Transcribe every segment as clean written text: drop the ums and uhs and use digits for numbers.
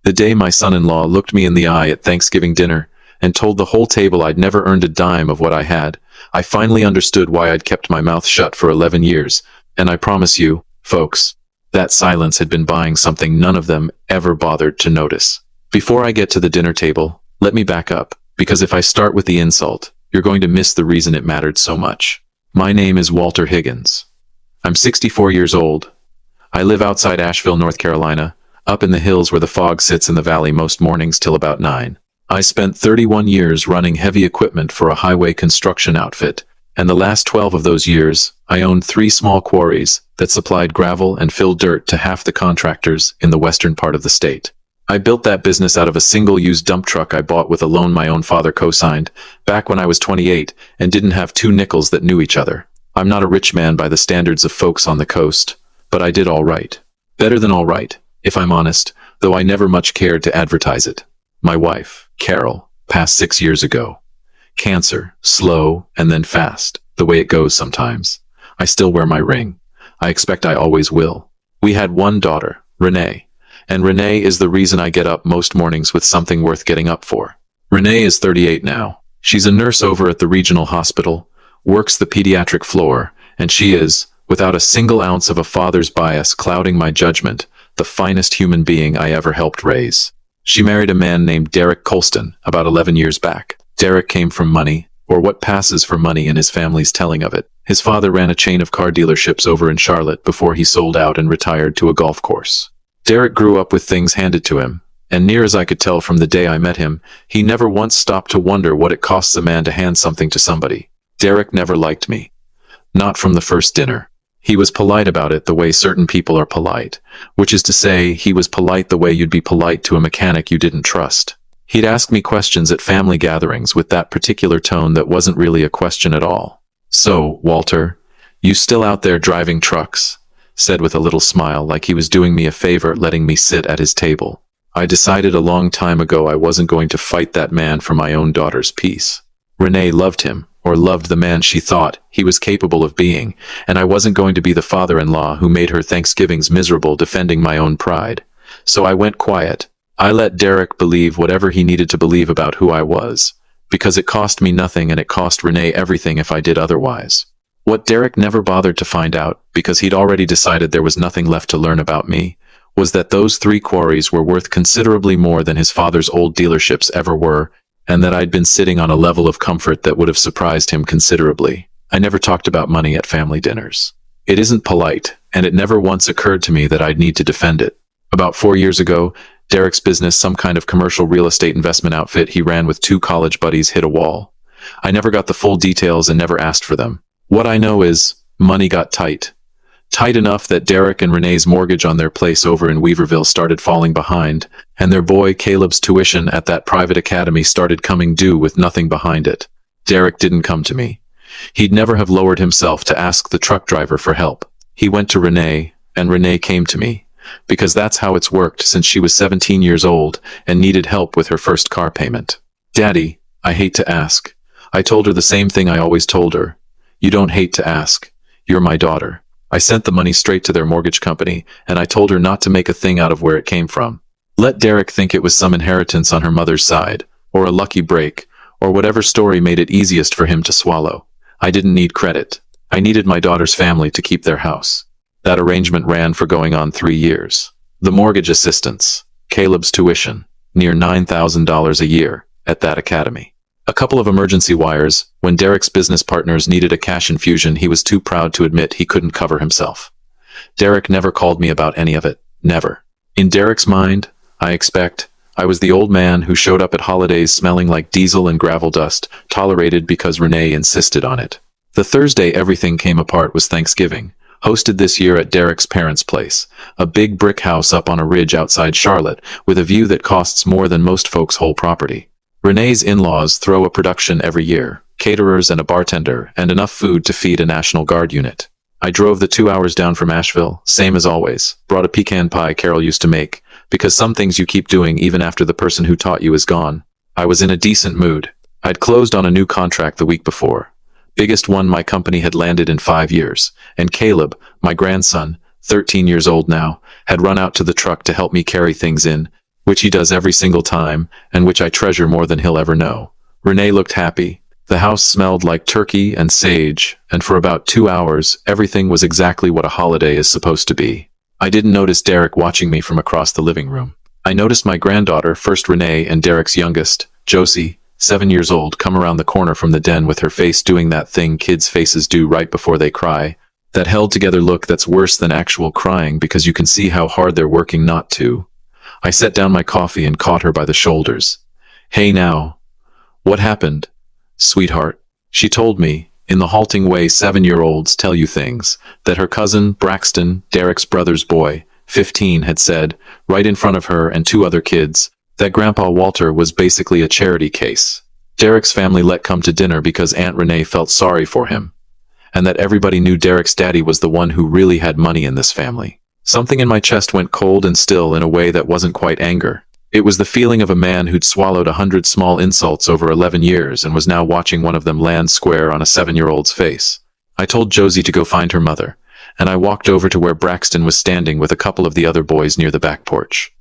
The day my son-in-law looked me in the eye at Thanksgiving dinner and told the whole table I'd never earned a dime of what I had, I finally understood why I'd kept my mouth shut for 11 years, and I promise you, folks, that silence had been buying something none of them ever bothered to notice. Before I get to the dinner table, let me back up, because if I start with the insult, you're going to miss the reason it mattered so much. My name is Walter Higgins. I'm 64 years old. I live outside Asheville, North Carolina, up in the hills where the fog sits in the valley most mornings till about 9. I spent 31 years running heavy equipment for a highway construction outfit, and the last 12 of those years, I owned 3 small quarries that supplied gravel and filled dirt to half the contractors in the western part of the state. I built that business out of a single-use dump truck I bought with a loan my own father co-signed, back when I was 28 and didn't have 2 nickels that knew each other. I'm not a rich man by the standards of folks on the coast, but I did all right. Better than all right, if I'm honest, though I never much cared to advertise it. My wife, Carol, passed 6 years ago. Cancer, slow and then fast, the way it goes sometimes. I still wear my ring. I expect I always will. We had 1 daughter, Renee, and Renee is the reason I get up most mornings with something worth getting up for. Renee is 38 now. She's a nurse over at the regional hospital, works the pediatric floor, and she is, without a single ounce of a father's bias clouding my judgment, the finest human being I ever helped raise. She married a man named Derek Colston about 11 years back. Derek came from money, or what passes for money in his family's telling of it. His father ran a chain of car dealerships over in Charlotte before he sold out and retired to a golf course. Derek grew up with things handed to him, and near as I could tell from the day I met him, he never once stopped to wonder what it costs a man to hand something to somebody. Derek never liked me. Not from the first dinner. He was polite about it the way certain people are polite, which is to say, he was polite the way you'd be polite to a mechanic you didn't trust. He'd ask me questions at family gatherings with that particular tone that wasn't really a question at all. "So, Walter, you still out there driving trucks?" said with a little smile, like he was doing me a favor letting me sit at his table. I decided a long time ago I wasn't going to fight that man for my own daughter's peace. Renee loved him, or loved the man she thought he was capable of being, and I wasn't going to be the father-in-law who made her Thanksgivings miserable defending my own pride. So I went quiet. I let Derek believe whatever he needed to believe about who I was, because it cost me nothing and it cost Renee everything if I did otherwise. What Derek never bothered to find out, because he'd already decided there was nothing left to learn about me, was that those 3 quarries were worth considerably more than his father's old dealerships ever were, and that I'd been sitting on a level of comfort that would have surprised him considerably. I never talked about money at family dinners. It isn't polite, and it never once occurred to me that I'd need to defend it. About 4 years ago, Derek's business, some kind of commercial real estate investment outfit he ran with 2 college buddies, hit a wall. I never got the full details and never asked for them. What I know is, money got tight. Tight enough that Derek and Renee's mortgage on their place over in Weaverville started falling behind, and their boy Caleb's tuition at that private academy started coming due with nothing behind it. Derek didn't come to me. He'd never have lowered himself to ask the truck driver for help. He went to Renee, and Renee came to me, because that's how it's worked since she was 17 years old and needed help with her first car payment. "Daddy, I hate to ask." I told her the same thing I always told her. "You don't hate to ask. You're my daughter." I sent the money straight to their mortgage company, and I told her not to make a thing out of where it came from. Let Derek think it was some inheritance on her mother's side, or a lucky break, or whatever story made it easiest for him to swallow. I didn't need credit. I needed my daughter's family to keep their house. That arrangement ran for going on 3 years. The mortgage assistance, Caleb's tuition, near $9,000 a year, at that academy. A couple of emergency wires. When Derek's business partners needed a cash infusion, he was too proud to admit he couldn't cover himself. Derek never called me about any of it. Never. In Derek's mind, I expect, I was the old man who showed up at holidays smelling like diesel and gravel dust, tolerated because Renee insisted on it. The Thursday everything came apart was Thanksgiving, hosted this year at Derek's parents' place, a big brick house up on a ridge outside Charlotte, with a view that costs more than most folks' whole property. Renee's in-laws throw a production every year, caterers and a bartender, and enough food to feed a National Guard unit. I drove the 2 hours down from Asheville, same as always, brought a pecan pie Carol used to make, because some things you keep doing even after the person who taught you is gone. I was in a decent mood. I'd closed on a new contract the week before. Biggest one my company had landed in 5 years, and Caleb, my grandson, 13 years old now, had run out to the truck to help me carry things in, which he does every single time, and which I treasure more than he'll ever know. Renee looked happy. The house smelled like turkey and sage, and for about 2 hours, everything was exactly what a holiday is supposed to be. I didn't notice Derek watching me from across the living room. I noticed my granddaughter, first Renee, and Derek's youngest, Josie, 7 years old, come around the corner from the den with her face doing that thing kids' faces do right before they cry. That held-together look that's worse than actual crying because you can see how hard they're working not to. I set down my coffee and caught her by the shoulders. "Hey now. What happened, sweetheart?" She told me, in the halting way 7-year-olds tell you things, that her cousin, Braxton, Derek's brother's boy, 15, had said, right in front of her and 2 other kids, that Grandpa Walter was basically a charity case. Derek's family let come to dinner because Aunt Renee felt sorry for him, and that everybody knew Derek's daddy was the one who really had money in this family. Something in my chest went cold and still in a way that wasn't quite anger. It was the feeling of a man who'd swallowed 100 small insults over 11 years and was now watching one of them land square on a 7-year-old's face. I told Josie to go find her mother, and I walked over to where Braxton was standing with a couple of the other boys near the back porch.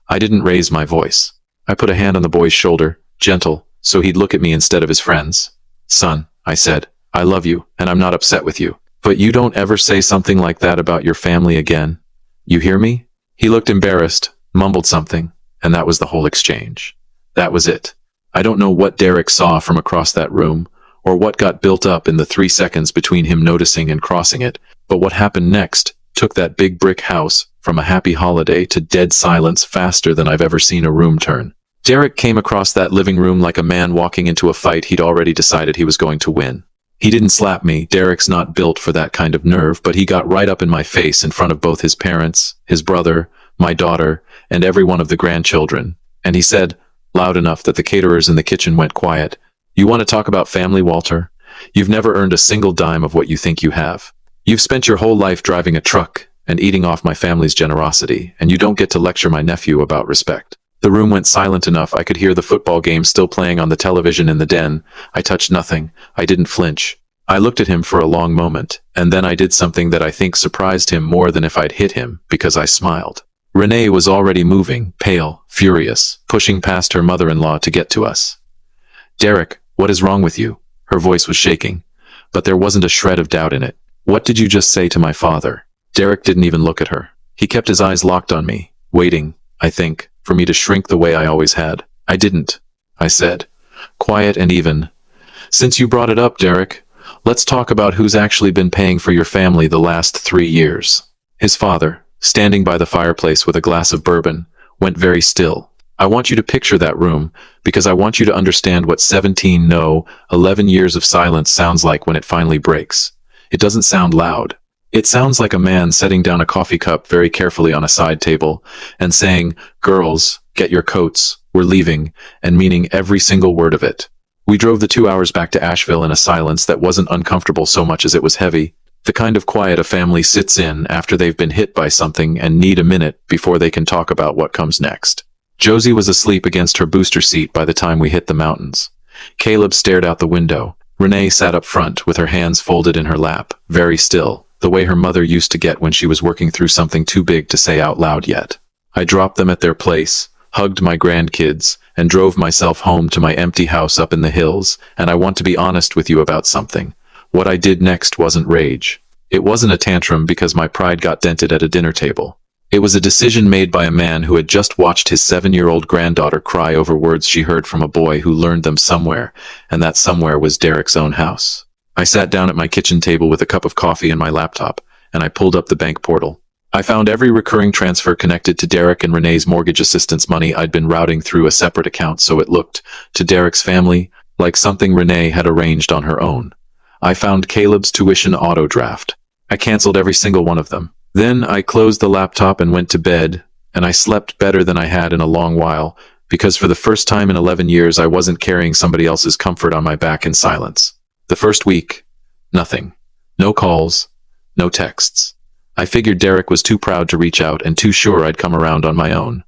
I didn't raise my voice. I put a hand on the boy's shoulder, gentle, so he'd look at me instead of his friends. "Son," I said, "I love you, and I'm not upset with you. But you don't ever say something like that about your family again. You hear me?" He looked embarrassed, mumbled something, and that was the whole exchange. That was it. I don't know what Derek saw from across that room, or what got built up in the 3 seconds between him noticing and crossing it, but what happened next took that big brick house from a happy holiday to dead silence faster than I've ever seen a room turn. Derek came across that living room like a man walking into a fight he'd already decided he was going to win. He didn't slap me. Derek's not built for that kind of nerve, but he got right up in my face in front of both his parents, his brother, my daughter, and every one of the grandchildren, and he said, loud enough that the caterers in the kitchen went quiet, "You want to talk about family, Walter? You've never earned a single dime of what you think you have. You've spent your whole life driving a truck and eating off my family's generosity, and you don't get to lecture my nephew about respect." The room went silent enough I could hear the football game still playing on the television in the den. I touched nothing. I didn't flinch. I looked at him for a long moment, and then I did something that I think surprised him more than if I'd hit him, because I smiled. Renee was already moving, pale, furious, pushing past her mother-in-law to get to us. "Derek, what is wrong with you?" Her voice was shaking, but there wasn't a shred of doubt in it. "What did you just say to my father?" Derek didn't even look at her. He kept his eyes locked on me, waiting, I think, for me to shrink the way I always had. "I didn't," I said, quiet and even. "Since you brought it up, Derek, let's talk about who's actually been paying for your family the last 3 years." His father, standing by the fireplace with a glass of bourbon, went very still. I want you to picture that room, because I want you to understand what 17, no, 11 years of silence sounds like when it finally breaks. It doesn't sound loud. It sounds like a man setting down a coffee cup very carefully on a side table and saying, "Girls, get your coats, we're leaving," and meaning every single word of it. We drove the 2 hours back to Asheville in a silence that wasn't uncomfortable so much as it was heavy. The kind of quiet a family sits in after they've been hit by something and need a minute before they can talk about what comes next. Josie was asleep against her booster seat by the time we hit the mountains. Caleb stared out the window. Renee sat up front with her hands folded in her lap, very still, the way her mother used to get when she was working through something too big to say out loud yet. I dropped them at their place, hugged my grandkids, and drove myself home to my empty house up in the hills, and I want to be honest with you about something. What I did next wasn't rage. It wasn't a tantrum because my pride got dented at a dinner table. It was a decision made by a man who had just watched his 7-year-old granddaughter cry over words she heard from a boy who learned them somewhere, and that somewhere was Derek's own house. I sat down at my kitchen table with a cup of coffee and my laptop, and I pulled up the bank portal. I found every recurring transfer connected to Derek and Renee's mortgage assistance money I'd been routing through a separate account, so it looked, to Derek's family, like something Renee had arranged on her own. I found Caleb's tuition auto draft. I canceled every single one of them. Then I closed the laptop and went to bed, and I slept better than I had in a long while, because for the first time in 11 years I wasn't carrying somebody else's comfort on my back in silence. The first week, nothing. No calls, no texts. I figured Derek was too proud to reach out and too sure I'd come around on my own.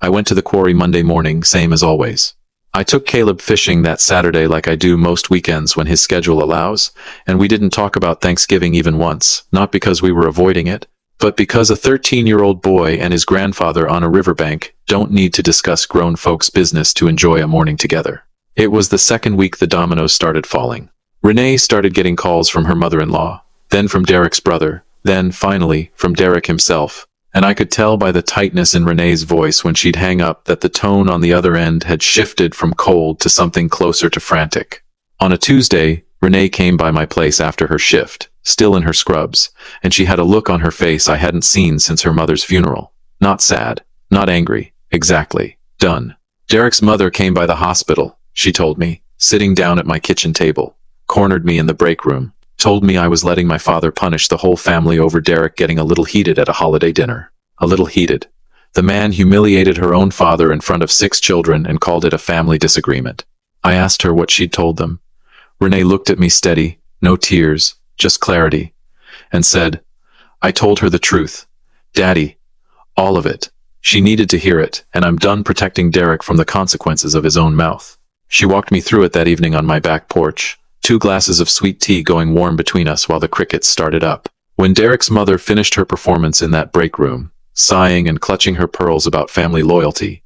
I went to the quarry Monday morning, same as always. I took Caleb fishing that Saturday like I do most weekends when his schedule allows, and we didn't talk about Thanksgiving even once, not because we were avoiding it, But because a 13-year-old boy and his grandfather on a riverbank don't need to discuss grown folks' business to enjoy a morning together. It was the second week the dominoes started falling. Renee started getting calls from her mother-in-law, then from Derek's brother, then, finally, from Derek himself. And I could tell by the tightness in Renee's voice when she'd hang up that the tone on the other end had shifted from cold to something closer to frantic. On a Tuesday, Renee came by my place after her shift, still in her scrubs, and she had a look on her face I hadn't seen since her mother's funeral. Not sad, not angry, exactly. Done. Derek's mother came by the hospital, she told me, sitting down at my kitchen table, cornered me in the break room, told me I was letting my father punish the whole family over Derek getting a little heated at a holiday dinner. A little heated. The man humiliated her own father in front of 6 children and called it a family disagreement. I asked her what she'd told them. Renee looked at me steady, no tears, just clarity, and said, I told her the truth. Daddy. All of it. She needed to hear it, and I'm done protecting Derek from the consequences of his own mouth. She walked me through it that evening on my back porch, 2 glasses of sweet tea going warm between us while the crickets started up. When Derek's mother finished her performance in that break room, sighing and clutching her pearls about family loyalty,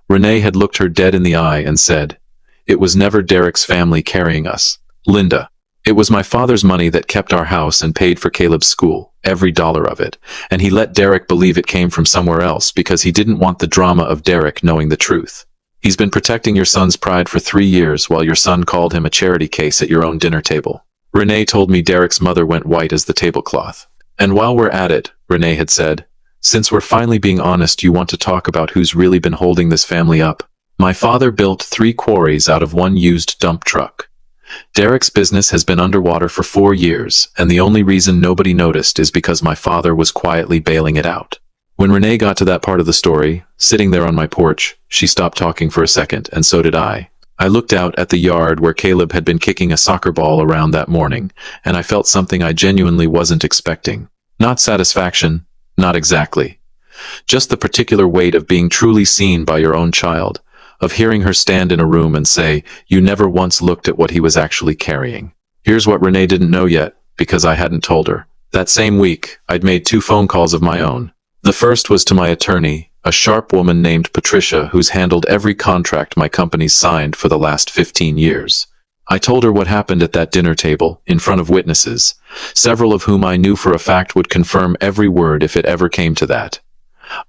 Renee had looked her dead in the eye and said, It was never Derek's family carrying us, Linda. It was my father's money that kept our house and paid for Caleb's school, every dollar of it, and he let Derek believe it came from somewhere else because he didn't want the drama of Derek knowing the truth. He's been protecting your son's pride for 3 years while your son called him a charity case at your own dinner table. Renee told me Derek's mother went white as the tablecloth. And while we're at it, Renee had said, since we're finally being honest, you want to talk about who's really been holding this family up. My father built 3 quarries out of 1 used dump truck. Derek's business has been underwater for 4 years, and the only reason nobody noticed is because my father was quietly bailing it out. When Renee got to that part of the story, sitting there on my porch, she stopped talking for a second, and so did I. I looked out at the yard where Caleb had been kicking a soccer ball around that morning, and I felt something I genuinely wasn't expecting. Not satisfaction, not exactly. Just the particular weight of being truly seen by your own child, of hearing her stand in a room and say, you never once looked at what he was actually carrying. Here's what Renee didn't know yet, because I hadn't told her. That same week, I'd made 2 phone calls of my own. The first was to my attorney, a sharp woman named Patricia who's handled every contract my company's signed for the last 15 years. I told her what happened at that dinner table, in front of witnesses, several of whom I knew for a fact would confirm every word if it ever came to that.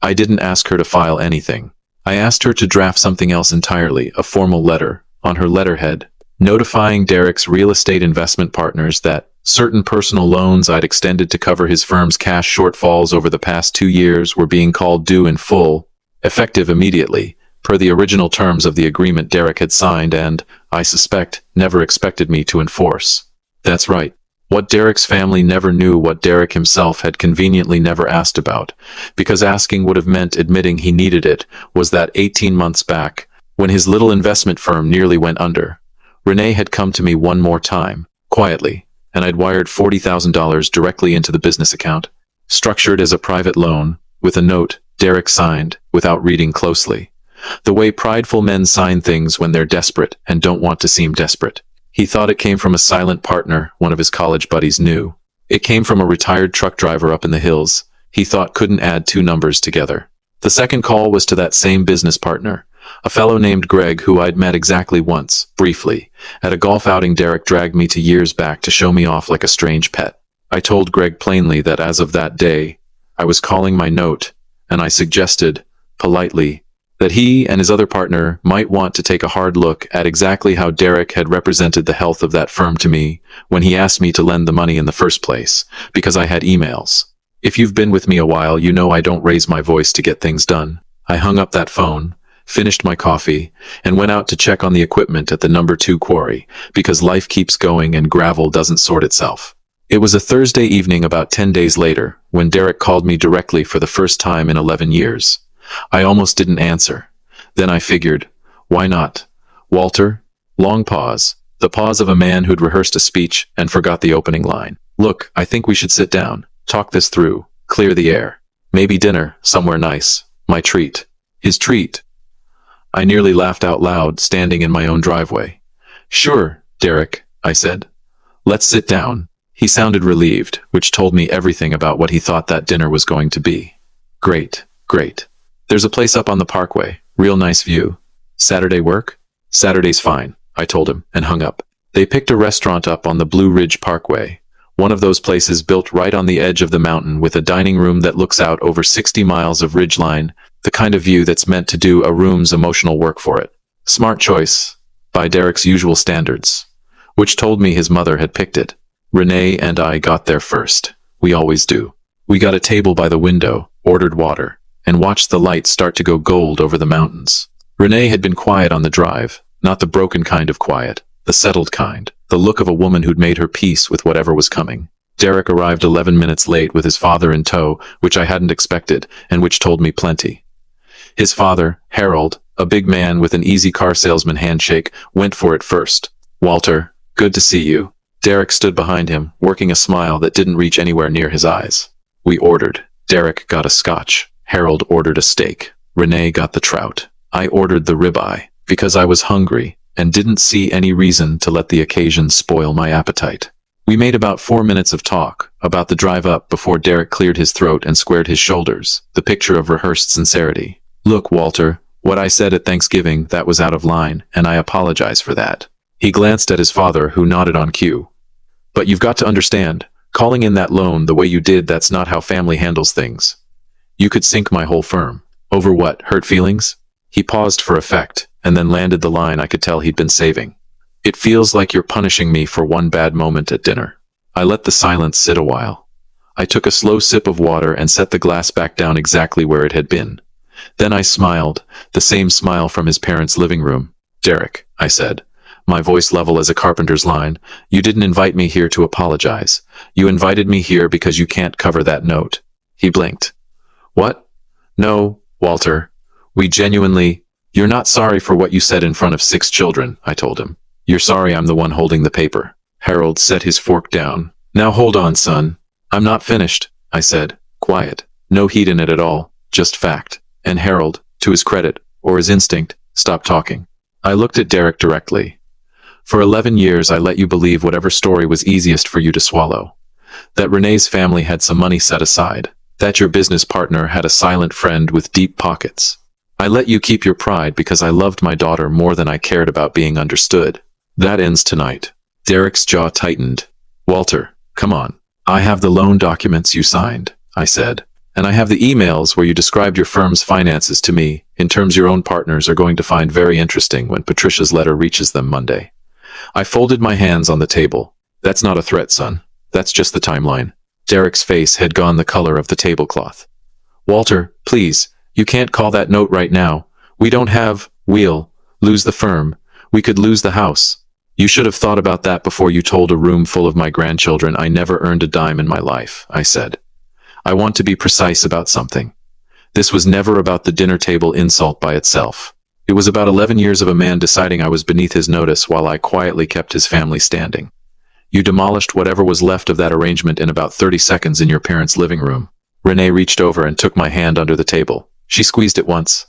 I didn't ask her to file anything. I asked her to draft something else entirely, a formal letter, on her letterhead, notifying Derek's real estate investment partners that certain personal loans I'd extended to cover his firm's cash shortfalls over the past 2 years were being called due in full, effective immediately, per the original terms of the agreement Derek had signed and, I suspect, never expected me to enforce. That's right. What Derek's family never knew, what Derek himself had conveniently never asked about, because asking would have meant admitting he needed it, was that 18 months back, when his little investment firm nearly went under, Renee had come to me one more time, quietly, and I'd wired $40,000 directly into the business account, structured as a private loan, with a note Derek signed without reading closely. The way prideful men sign things when they're desperate and don't want to seem desperate. He thought it came from a silent partner one of his college buddies knew. It came from a retired truck driver up in the hills. He thought couldn't add 2 numbers together. The second call was to that same business partner, a fellow named Greg who I'd met exactly once, briefly, at a golf outing Derek dragged me to years back to show me off like a strange pet. I told Greg plainly that as of that day, I was calling my note, and I suggested, politely, that he and his other partner might want to take a hard look at exactly how Derek had represented the health of that firm to me when he asked me to lend the money in the first place, because I had emails. If you've been with me a while, you know I don't raise my voice to get things done. I hung up that phone, finished my coffee, and went out to check on the equipment at the number 2 quarry, because life keeps going and gravel doesn't sort itself. It was a Thursday evening about 10 days later, when Derek called me directly for the first time in 11 years. I almost didn't answer. Then I figured, why not? Walter? Long pause. The pause of a man who'd rehearsed a speech and forgot the opening line. Look, I think we should sit down, talk this through, clear the air. Maybe dinner, somewhere nice. My treat. His treat. I nearly laughed out loud, standing in my own driveway. Sure, Derek, I said. Let's sit down. He sounded relieved, which told me everything about what he thought that dinner was going to be. Great, great. There's a place up on the parkway. Real nice view. Saturday work? Saturday's fine, I told him, and hung up. They picked a restaurant up on the Blue Ridge Parkway, one of those places built right on the edge of the mountain with a dining room that looks out over 60 miles of ridgeline, the kind of view that's meant to do a room's emotional work for it. Smart choice, by Derek's usual standards, which told me his mother had picked it. Renee and I got there first. We always do. We got a table by the window, ordered water, and watched the lights start to go gold over the mountains. Renee had been quiet on the drive, not the broken kind of quiet, the settled kind, the look of a woman who'd made her peace with whatever was coming. Derek arrived 11 minutes late with his father in tow, which I hadn't expected, and which told me plenty. His father, Harold, a big man with an easy car salesman handshake, went for it first. "Walter, good to see you." Derek stood behind him, working a smile that didn't reach anywhere near his eyes. We ordered. Derek got a scotch. Harold ordered a steak. Renee got the trout. I ordered the ribeye, because I was hungry, and didn't see any reason to let the occasion spoil my appetite. We made about 4 minutes of talk about the drive up before Derek cleared his throat and squared his shoulders, the picture of rehearsed sincerity. "Look, Walter, what I said at Thanksgiving, that was out of line, and I apologize for that." He glanced at his father, who nodded on cue. "But you've got to understand, calling in that loan the way you did, that's not how family handles things. You could sink my whole firm. Over what, hurt feelings?" He paused for effect, and then landed the line I could tell he'd been saving. "It feels like you're punishing me for one bad moment at dinner." I let the silence sit a while. I took a slow sip of water and set the glass back down exactly where it had been. Then I smiled, the same smile from his parents' living room. "Derek," I said, my voice level as a carpenter's line, "you didn't invite me here to apologize. You invited me here because you can't cover that note." He blinked. "What? No, Walter. We genuinely—" "You're not sorry for what you said in front of 6 children, I told him. "You're sorry I'm the one holding the paper." Harold set his fork down. "Now hold on, son. I'm not finished," I said, quiet. No heat in it at all, just fact. And Harold, to his credit, or his instinct, stopped talking. I looked at Derek directly. "For 11 years I let you believe whatever story was easiest for you to swallow. That Renee's family had some money set aside. That your business partner had a silent friend with deep pockets. I let you keep your pride because I loved my daughter more than I cared about being understood. That ends tonight." Derek's jaw tightened. "Walter, come on. I have the loan documents you signed," I said. "And I have the emails where you described your firm's finances to me in terms your own partners are going to find very interesting when Patricia's letter reaches them Monday." I folded my hands on the table. "That's not a threat, son. That's just the timeline." Derek's face had gone the color of the tablecloth. "Walter, please. You can't call that note right now. We don't have— we'll lose the firm. We could lose the house. You should have thought about that before you told a room full of my grandchildren I never earned a dime in my life," I said. "I want to be precise about something. This was never about the dinner table insult by itself. It was about 11 years of a man deciding I was beneath his notice while I quietly kept his family standing. You demolished whatever was left of that arrangement in about 30 seconds in your parents' living room." Renee reached over and took my hand under the table. She squeezed it once.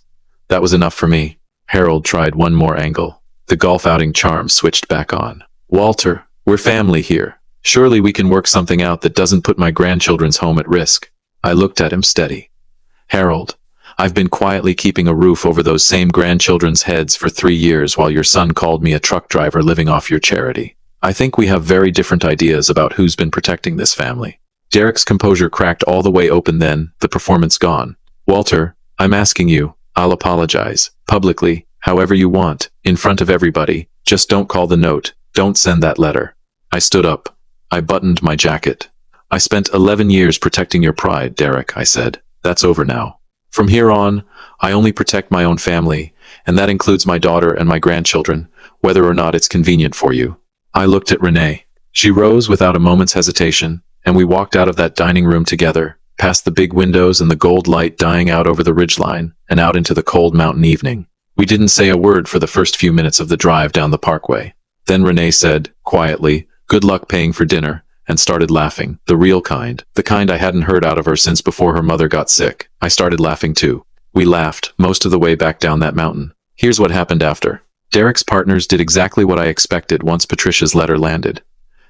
That was enough for me. Harold tried one more angle. The golf outing charm switched back on. "Walter, we're family here. Surely we can work something out that doesn't put my grandchildren's home at risk." I looked at him steady. "Harold, I've been quietly keeping a roof over those same grandchildren's heads for 3 years while your son called me a truck driver living off your charity. I think we have very different ideas about who's been protecting this family." Derek's composure cracked all the way open then, the performance gone. "Walter, I'm asking you. I'll apologize. Publicly, however you want, in front of everybody. Just don't call the note. Don't send that letter." I stood up. I buttoned my jacket. "I spent 11 years protecting your pride, Derek," I said. "That's over now. From here on, I only protect my own family, and that includes my daughter and my grandchildren, whether or not it's convenient for you." I looked at Renee. She rose without a moment's hesitation, and we walked out of that dining room together, past the big windows and the gold light dying out over the ridgeline, and out into the cold mountain evening. We didn't say a word for the first few minutes of the drive down the parkway. Then Renee said, quietly, "Good luck paying for dinner," and started laughing, the real kind, the kind I hadn't heard out of her since before her mother got sick. I started laughing too. We laughed most of the way back down that mountain. Here's what happened after. Derek's partners did exactly what I expected once Patricia's letter landed.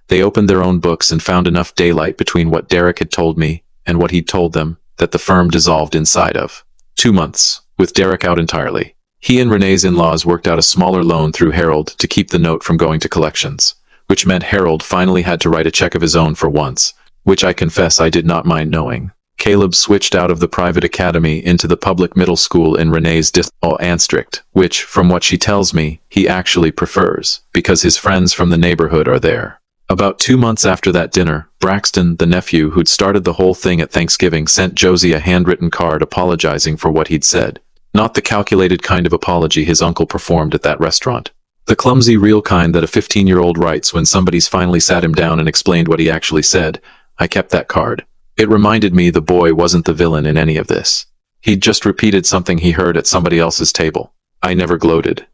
They opened their own books and found enough daylight between what Derek had told me and what he'd told them that the firm dissolved inside of 2 months, with Derek out entirely. He and Renee's in-laws worked out a smaller loan through Harold to keep the note from going to collections, which meant Harold finally had to write a check of his own for once, which I confess I did not mind knowing. Caleb switched out of the private academy into the public middle school in Renee's district, which, from what she tells me, he actually prefers, because his friends from the neighborhood are there. About 2 months after that dinner, Braxton, the nephew who'd started the whole thing at Thanksgiving, sent Josie a handwritten card apologizing for what he'd said. Not the calculated kind of apology his uncle performed at that restaurant. The clumsy, real kind that a 15-year-old writes when somebody's finally sat him down and explained what he actually said. I kept that card. It reminded me the boy wasn't the villain in any of this. He'd just repeated something he heard at somebody else's table. I never gloated.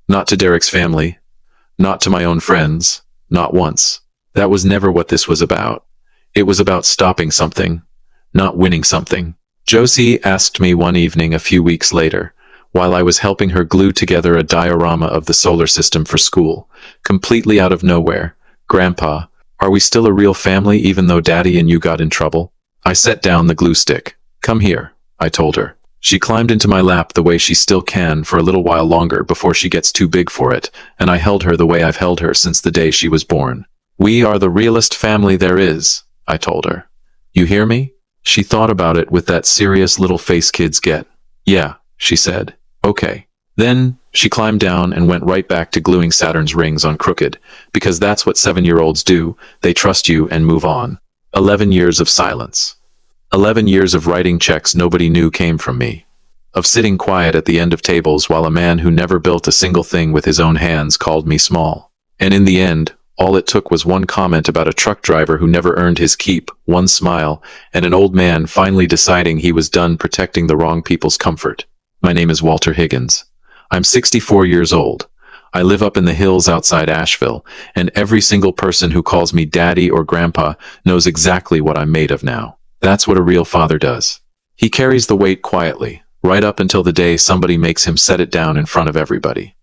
Not to Derek's family. Not to my own friends. Not once. That was never what this was about. It was about stopping something, not winning something. Josie asked me one evening a few weeks later, while I was helping her glue together a diorama of the solar system for school, completely out of nowhere, "Grandpa, are we still a real family even though Daddy and you got in trouble?" I set down the glue stick. "Come here," I told her. She climbed into my lap the way she still can for a little while longer before she gets too big for it, and I held her the way I've held her since the day she was born. "We are the realest family there is," I told her. "You hear me?" She thought about it with that serious little face kids get. "Yeah," she said. "Okay." Then she climbed down and went right back to gluing Saturn's rings on Crooked, because that's what 7-year-olds do. They trust you and move on. 11 years of silence. 11 years of writing checks nobody knew came from me. Of sitting quiet at the end of tables while a man who never built a single thing with his own hands called me small. And in the end, all it took was one comment about a truck driver who never earned his keep, one smile, and an old man finally deciding he was done protecting the wrong people's comfort. My name is Walter Higgins. I'm 64 years old. I live up in the hills outside Asheville, and every single person who calls me Daddy or Grandpa knows exactly what I'm made of now. That's what a real father does. He carries the weight quietly, right up until the day somebody makes him set it down in front of everybody.